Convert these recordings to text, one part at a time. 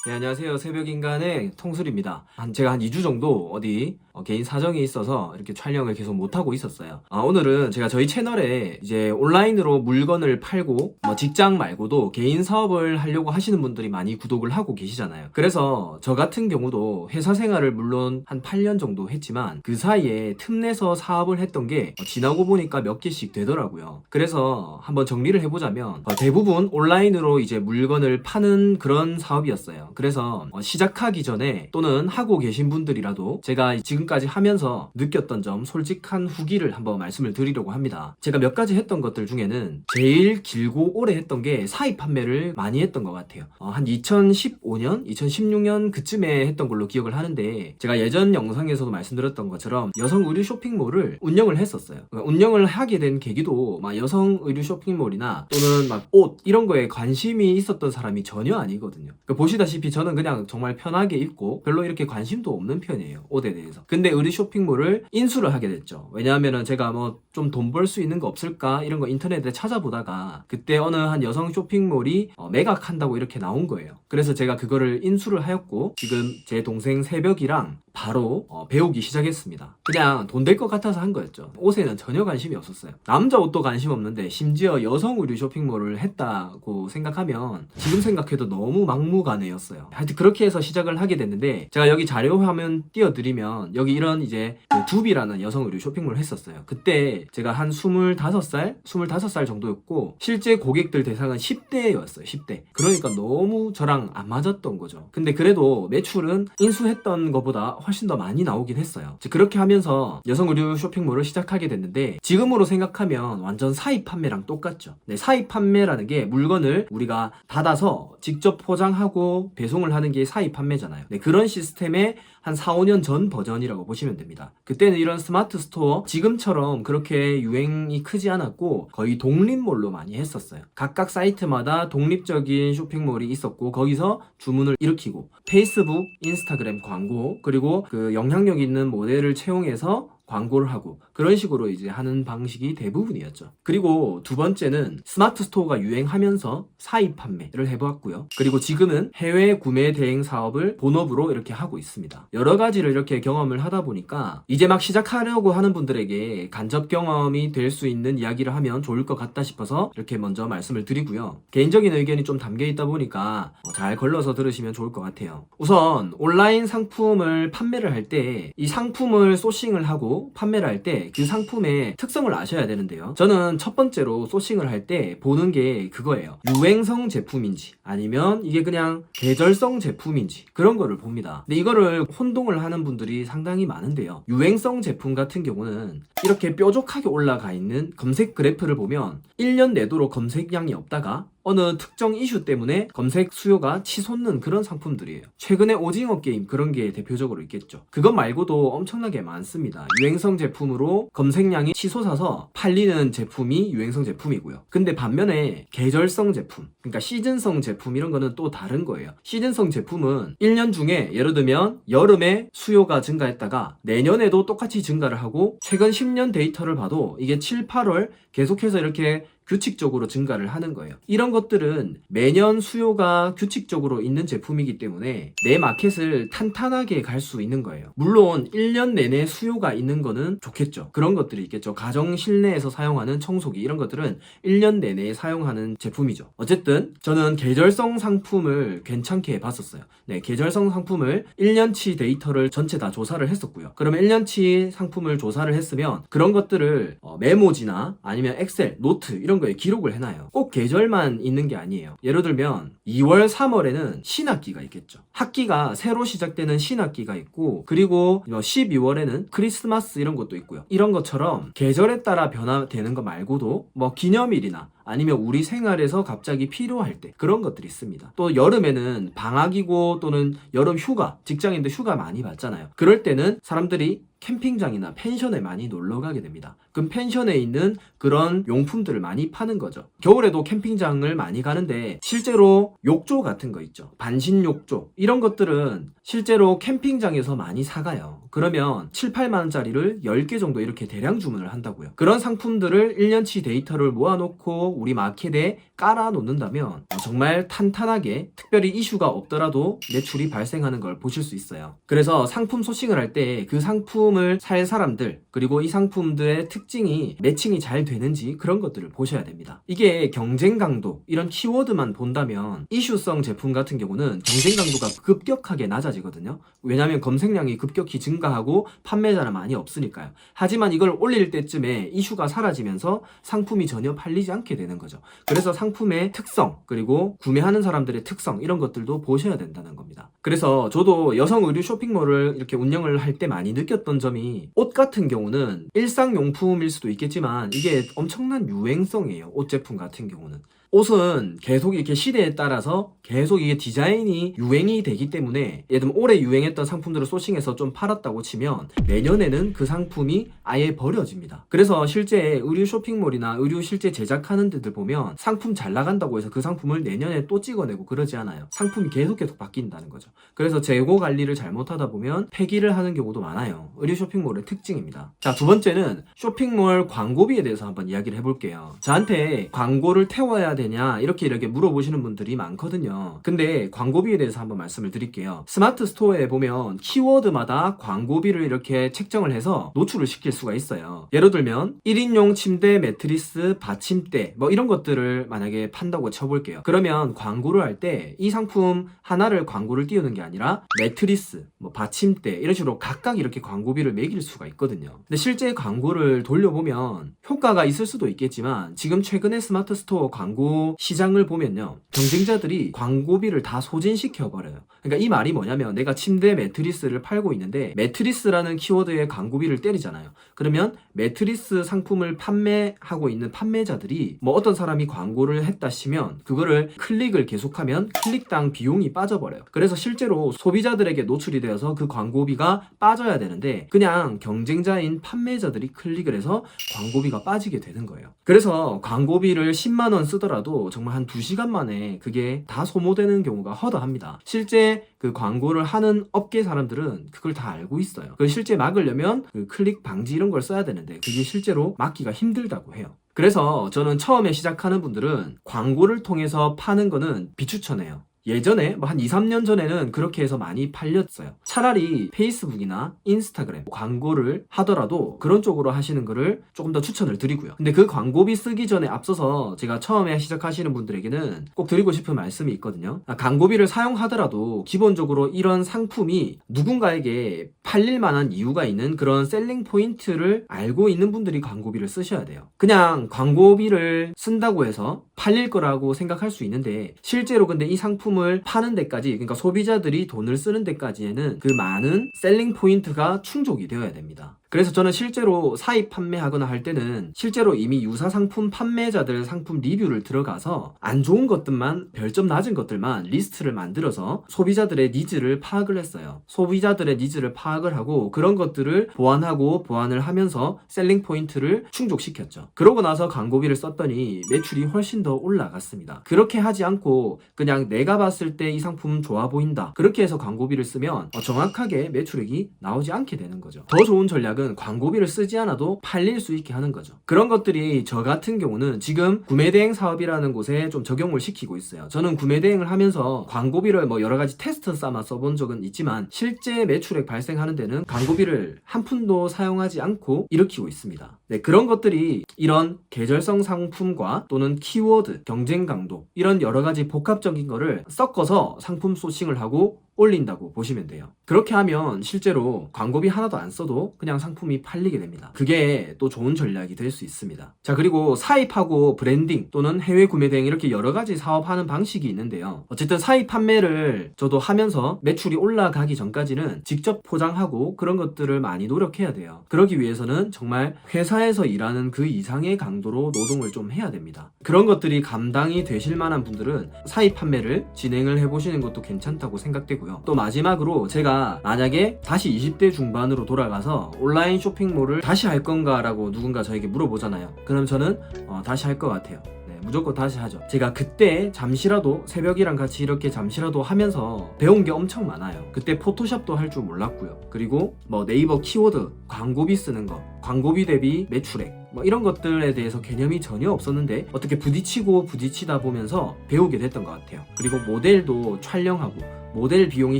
네, 안녕하세요. 새벽인간의 통술입니다. 제가 한 2주 정도 어디 개인 사정이 있어서 이렇게 촬영을 계속 못하고 있었어요. 오늘은 제가 저희 채널에 이제 온라인으로 물건을 팔고 직장 말고도 개인 사업을 하려고 하시는 분들이 많이 구독을 하고 계시잖아요. 그래서 저 같은 경우도 회사 생활을 물론 한 8년 정도 했지만 그 사이에 틈내서 사업을 했던 게 지나고 보니까 몇 개씩 되더라고요. 그래서 한번 정리를 해보자면 대부분 온라인으로 이제 물건을 파는 그런 사업이었어요. 그래서 시작하기 전에 또는 하고 계신 분들이라도 제가 지금까지 하면서 느꼈던 점, 솔직한 후기를 한번 말씀을 드리려고 합니다. 제가 몇 가지 했던 것들 중에는 제일 길고 오래 했던 게 사입 판매를 많이 했던 것 같아요. 한 2015년, 2016년 그쯤에 했던 걸로 기억을 하는데, 제가 예전 영상에서도 말씀드렸던 것처럼 여성 의류 쇼핑몰을 운영을 했었어요. 운영을 하게 된 계기도 막 여성 의류 쇼핑몰이나 또는 막 옷 이런 거에 관심이 있었던 사람이 전혀 아니거든요. 보시다시피 저는 그냥 정말 편하게 입고 별로 이렇게 관심도 없는 편이에요, 옷에 대해서. 근데 의류 쇼핑몰을 인수를 하게 됐죠. 왜냐하면은 제가 뭐 좀 돈 벌 수 있는 거 없을까 이런 거 인터넷에 찾아보다가 그때 어느 한 여성 쇼핑몰이 매각한다고 이렇게 나온 거예요. 그래서 제가 그거를 인수를 하였고, 지금 제 동생 새벽이랑 바로 배우기 시작했습니다. 그냥 돈 될 것 같아서 한 거였죠. 옷에는 전혀 관심이 없었어요. 남자 옷도 관심 없는데 심지어 여성 의류 쇼핑몰을 했다고 생각하면 지금 생각해도 너무 막무가내였어요. 하여튼 그렇게 해서 시작을 하게 됐는데, 제가 여기 자료 화면 띄워드리면 여기 이런 이제 두비라는 여성 의류 쇼핑몰을 했었어요. 그때 제가 한 25살 정도였고 실제 고객들 대상은 10대였어요. 10대. 그러니까 너무 저랑 안 맞았던 거죠. 근데 그래도 매출은 인수했던 것보다 훨씬 더 많이 나오긴 했어요. 그렇게 하면서 여성 의류 쇼핑몰을 시작하게 됐는데, 지금으로 생각하면 완전 사입 판매랑 똑같죠. 네, 사입 판매라는 게 물건을 우리가 닫아서 직접 포장하고 배송을 하는 게 사입 판매잖아요. 네, 그런 시스템의 한 4, 5년 전 버전이라고 보시면 됩니다. 그때는 이런 스마트 스토어 지금처럼 그렇게 유행이 크지 않았고 거의 독립몰로 많이 했었어요. 각각 사이트마다 독립적인 쇼핑몰이 있었고 거기서 주문을 일으키고 페이스북, 인스타그램 광고, 그리고 그 영향력 있는 모델을 채용해서 광고를 하고 그런 식으로 이제 하는 방식이 대부분이었죠. 그리고 두 번째는 스마트 스토어가 유행하면서 사입 판매를 해보았고요. 그리고 지금은 해외 구매 대행 사업을 본업으로 이렇게 하고 있습니다. 여러 가지를 이렇게 경험을 하다 보니까 이제 막 시작하려고 하는 분들에게 간접 경험이 될 수 있는 이야기를 하면 좋을 것 같다 싶어서 이렇게 먼저 말씀을 드리고요. 개인적인 의견이 좀 담겨 있다 보니까 잘 걸러서 들으시면 좋을 것 같아요. 우선 온라인 상품을 판매를 할 때 이 상품을 소싱을 하고 판매를 할 때 그 상품의 특성을 아셔야 되는데요. 저는 첫 번째로 소싱을 할 때 보는 게 그거예요. 유행성 제품인지 아니면 이게 그냥 계절성 제품인지 그런 거를 봅니다. 근데 이거를 혼동을 하는 분들이 상당히 많은데요. 유행성 제품 같은 경우는 이렇게 뾰족하게 올라가 있는 검색 그래프를 보면 1년 내도록 검색량이 없다가 어느 특정 이슈 때문에 검색 수요가 치솟는 그런 상품들이에요. 최근에 오징어 게임 그런 게 대표적으로 있겠죠. 그것 말고도 엄청나게 많습니다. 유행성 제품으로 검색량이 치솟아서 팔리는 제품이 유행성 제품이고요. 근데 반면에 계절성 제품, 그러니까 시즌성 제품 이런 거는 또 다른 거예요. 시즌성 제품은 1년 중에 예를 들면 여름에 수요가 증가했다가 내년에도 똑같이 증가를 하고 최근 10년 데이터를 봐도 이게 7, 8월 계속해서 이렇게 규칙적으로 증가를 하는 거예요. 이런 것들은 매년 수요가 규칙적으로 있는 제품이기 때문에 내 마켓을 탄탄하게 갈 수 있는 거예요. 물론 1년 내내 수요가 있는 거는 좋겠죠. 그런 것들이 있겠죠. 가정 실내에서 사용하는 청소기 이런 것들은 1년 내내 사용하는 제품이죠. 어쨌든 저는 계절성 상품을 괜찮게 봤었어요. 네, 계절성 상품을 1년치 데이터를 전체 다 조사를 했었고요. 그러면 1년치 상품을 조사를 했으면 그런 것들을 메모지나 아니면 엑셀, 노트 이런 거에 기록을 해놔요. 꼭 계절만 있는 게 아니에요. 예를 들면 2월, 3월에는 신학기가 있겠죠. 학기가 새로 시작되는 신학기가 있고, 그리고 12월에는 크리스마스 이런 것도 있고요. 이런 것처럼 계절에 따라 변화되는 거 말고도 뭐 기념일이나 아니면 우리 생활에서 갑자기 필요할 때 그런 것들이 있습니다. 또 여름에는 방학이고 또는 여름 휴가, 직장인들 휴가 많이 받잖아요. 그럴 때는 사람들이 캠핑장이나 펜션에 많이 놀러 가게 됩니다. 그럼 펜션에 있는 그런 용품들을 많이 파는 거죠. 겨울에도 캠핑장을 많이 가는데 실제로 욕조 같은 거 있죠. 반신 욕조 이런 것들은 실제로 캠핑장에서 많이 사가요. 그러면 7, 8만 원짜리를 10개 정도 이렇게 대량 주문을 한다고요. 그런 상품들을 1년치 데이터를 모아놓고 우리 마켓에 깔아 놓는다면 정말 탄탄하게 특별히 이슈가 없더라도 매출이 발생하는 걸 보실 수 있어요. 그래서 상품 소싱을 할 때 그 상품을 살 사람들, 그리고 이 상품들의 특징이 매칭이 잘 되는지 그런 것들을 보셔야 됩니다. 이게 경쟁 강도, 이런 키워드만 본다면 이슈성 제품 같은 경우는 경쟁 강도가 급격하게 낮아지거든요. 왜냐하면 검색량이 급격히 증가하고 판매자는 많이 없으니까요. 하지만 이걸 올릴 때쯤에 이슈가 사라지면서 상품이 전혀 팔리지 않게 되는 거죠. 그래서 상품의 특성, 그리고 구매하는 사람들의 특성, 이런 것들도 보셔야 된다는 겁니다. 그래서 저도 여성 의류 쇼핑몰을 이렇게 운영을 할 때 많이 느꼈던 점이, 옷 같은 경우는 일상용품일 수도 있겠지만 이게 엄청난 유행성이에요. 옷 제품 같은 경우는. 옷은 계속 이렇게 시대에 따라서 계속 이게 디자인이 유행이 되기 때문에, 예를 들면 올해 유행했던 상품들을 소싱해서 좀 팔았다고 치면 내년에는 그 상품이 아예 버려집니다. 그래서 실제 의류 쇼핑몰이나 의류 실제 제작하는 데들 보면 상품 잘 나간다고 해서 그 상품을 내년에 또 찍어내고 그러지 않아요. 상품이 계속 바뀐다는 거죠. 그래서 재고 관리를 잘못하다 보면 폐기를 하는 경우도 많아요. 의류 쇼핑몰의 특징입니다. 자, 두 번째는 쇼핑몰 광고비에 대해서 한번 이야기를 해볼게요. 저한테 광고를 태워야 되냐 이렇게 물어보시는 분들이 많거든요. 근데 광고비에 대해서 한번 말씀을 드릴게요. 스마트 스토어에 보면 키워드마다 광고비를 이렇게 책정을 해서 노출을 시킬 수가 있어요. 예를 들면 1인용 침대, 매트리스, 받침대 뭐 이런 것들을 만약에 판다고 쳐볼게요. 그러면 광고를 할 때 이 상품 하나를 광고를 띄우는 게 아니라 매트리스, 뭐 받침대 이런 식으로 각각 이렇게 광고비를 매길 수가 있거든요. 근데 실제 광고를 돌려보면 효과가 있을 수도 있겠지만 지금 최근에 스마트 스토어 광고 시장을 보면요, 경쟁자들이 광고비를 다 소진시켜 버려요. 그러니까 이 말이 뭐냐면, 내가 침대 매트리스를 팔고 있는데 매트리스라는 키워드에 광고비를 때리잖아요. 그러면 매트리스 상품을 판매하고 있는 판매자들이 뭐 어떤 사람이 광고를 했다 치면 그거를 클릭을 계속하면 클릭당 비용이 빠져버려요. 그래서 실제로 소비자들에게 노출이 되어서 그 광고비가 빠져야 되는데 그냥 경쟁자인 판매자들이 클릭을 해서 광고비가 빠지게 되는 거예요. 그래서 광고비를 10만 원 쓰더라도 정말 한 2시간 만에 그게 다 소모되는 경우가 허다합니다. 실제 그 광고를 하는 업계 사람들은 그걸 다 알고 있어요. 그걸 실제 막으려면 그 클릭 방지 이런 걸 써야 되는데 그게 실제로 막기가 힘들다고 해요. 그래서 저는 처음에 시작하는 분들은 광고를 통해서 파는 거는 비추천해요. 예전에 뭐 한 2, 3년 전에는 그렇게 해서 많이 팔렸어요. 차라리 페이스북이나 인스타그램 광고를 하더라도 그런 쪽으로 하시는 거를 조금 더 추천을 드리고요. 근데 그 광고비 쓰기 전에 앞서서 제가 처음에 시작하시는 분들에게는 꼭 드리고 싶은 말씀이 있거든요. 광고비를 사용하더라도 기본적으로 이런 상품이 누군가에게 팔릴 만한 이유가 있는 그런 셀링 포인트를 알고 있는 분들이 광고비를 쓰셔야 돼요. 그냥 광고비를 쓴다고 해서 팔릴 거라고 생각할 수 있는데 실제로 근데 이 상품을 파는 데까지, 그러니까 소비자들이 돈을 쓰는 데까지에는 그 많은 셀링 포인트가 충족이 되어야 됩니다. 그래서 저는 실제로 사입 판매하거나 할 때는 실제로 이미 유사 상품 판매자들 상품 리뷰를 들어가서 안 좋은 것들만, 별점 낮은 것들만 리스트를 만들어서 소비자들의 니즈를 파악을 했어요. 소비자들의 니즈를 파악을 하고 그런 것들을 보완을 하면서 셀링 포인트를 충족시켰죠. 그러고 나서 광고비를 썼더니 매출이 훨씬 더 올라갔습니다. 그렇게 하지 않고 그냥 내가 봤을 때 이 상품 좋아 보인다, 그렇게 해서 광고비를 쓰면 정확하게 매출액이 나오지 않게 되는 거죠. 더 좋은 전략은 광고비를 쓰지 않아도 팔릴 수 있게 하는 거죠. 그런 것들이 저 같은 경우는 지금 구매대행 사업이라는 곳에 좀 적용을 시키고 있어요. 저는 구매대행을 하면서 광고비를 뭐 여러 가지 테스트 삼아 써본 적은 있지만 실제 매출액 발생하는 데는 광고비를 한 푼도 사용하지 않고 일으키고 있습니다. 네, 그런 것들이 이런 계절성 상품과 또는 키워드, 경쟁 강도, 이런 여러 가지 복합적인 거를 섞어서 상품 소싱을 하고 올린다고 보시면 돼요. 그렇게 하면 실제로 광고비 하나도 안 써도 그냥 상품이 팔리게 됩니다. 그게 또 좋은 전략이 될 수 있습니다. 자, 그리고 사입하고 브랜딩 또는 해외 구매 대행 이렇게 여러 가지 사업하는 방식이 있는데요. 어쨌든 사입 판매를 저도 하면서 매출이 올라가기 전까지는 직접 포장하고 그런 것들을 많이 노력해야 돼요. 그러기 위해서는 정말 회사에서 일하는 그 이상의 강도로 노동을 좀 해야 됩니다. 그런 것들이 감당이 되실 만한 분들은 사입 판매를 진행을 해보시는 것도 괜찮다고 생각되고요. 또 마지막으로 제가 만약에 다시 20대 중반으로 돌아가서 온라인 쇼핑몰을 다시 할 건가 라고 누군가 저에게 물어보잖아요. 그럼 저는 다시 할 것 같아요. 네, 무조건 다시 하죠. 제가 그때 잠시라도 새벽이랑 같이 이렇게 잠시라도 하면서 배운 게 엄청 많아요. 그때 포토샵도 할 줄 몰랐고요. 그리고 뭐 네이버 키워드 광고비 쓰는 거, 광고비 대비 매출액, 뭐 이런 것들에 대해서 개념이 전혀 없었는데 어떻게 부딪히고 부딪히다 보면서 배우게 됐던 것 같아요. 그리고 모델도 촬영하고 모델 비용이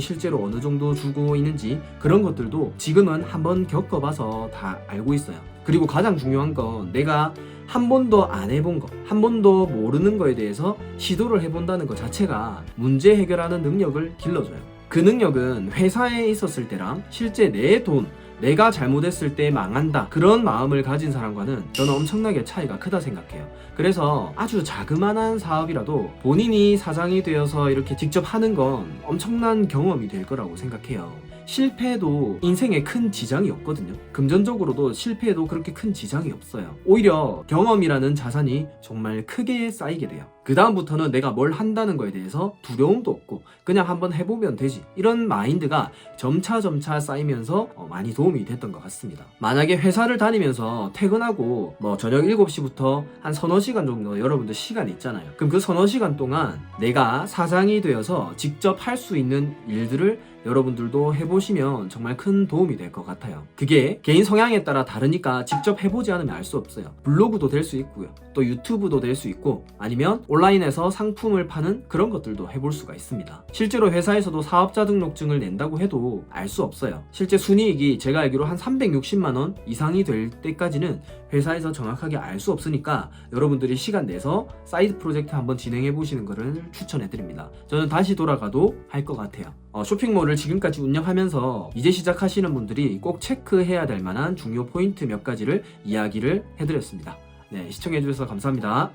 실제로 어느 정도 주고 있는지 그런 것들도 지금은 한번 겪어봐서 다 알고 있어요. 그리고 가장 중요한 건 내가 한 번도 안 해본 거, 한 번도 모르는 거에 대해서 시도를 해본다는 것 자체가 문제 해결하는 능력을 길러줘요. 그 능력은 회사에 있었을 때랑 실제 내 돈, 내가 잘못했을 때 망한다, 그런 마음을 가진 사람과는 저는 엄청나게 차이가 크다 생각해요. 그래서 아주 자그마한 사업이라도 본인이 사장이 되어서 이렇게 직접 하는 건 엄청난 경험이 될 거라고 생각해요. 실패도 인생에 큰 지장이 없거든요. 금전적으로도 실패해도 그렇게 큰 지장이 없어요. 오히려 경험이라는 자산이 정말 크게 쌓이게 돼요. 그 다음부터는 내가 뭘 한다는 거에 대해서 두려움도 없고 그냥 한번 해보면 되지, 이런 마인드가 점차 쌓이면서 많이 도움이 됐던 것 같습니다. 만약에 회사를 다니면서 퇴근하고 뭐 저녁 7시부터 한 서너 시간 정도 여러분들 시간이 있잖아요. 그럼 그 서너 시간 동안 내가 사장이 되어서 직접 할 수 있는 일들을 여러분들도 해보시면 정말 큰 도움이 될 것 같아요. 그게 개인 성향에 따라 다르니까 직접 해보지 않으면 알 수 없어요. 블로그도 될 수 있고요, 또 유튜브도 될 수 있고, 아니면 온라인에서 상품을 파는 그런 것들도 해볼 수가 있습니다. 실제로 회사에서도 사업자 등록증을 낸다고 해도 알 수 없어요. 실제 순이익이 제가 알기로 한 360만 원 이상이 될 때까지는 회사에서 정확하게 알 수 없으니까 여러분들이 시간 내서 사이드 프로젝트 한번 진행해 보시는 것을 추천해 드립니다. 저는 다시 돌아가도 할 것 같아요. 쇼핑몰을 지금까지 운영하면서 이제 시작하시는 분들이 꼭 체크해야 될 만한 중요 포인트 몇 가지를 이야기를 해드렸습니다. 네, 시청해 주셔서 감사합니다.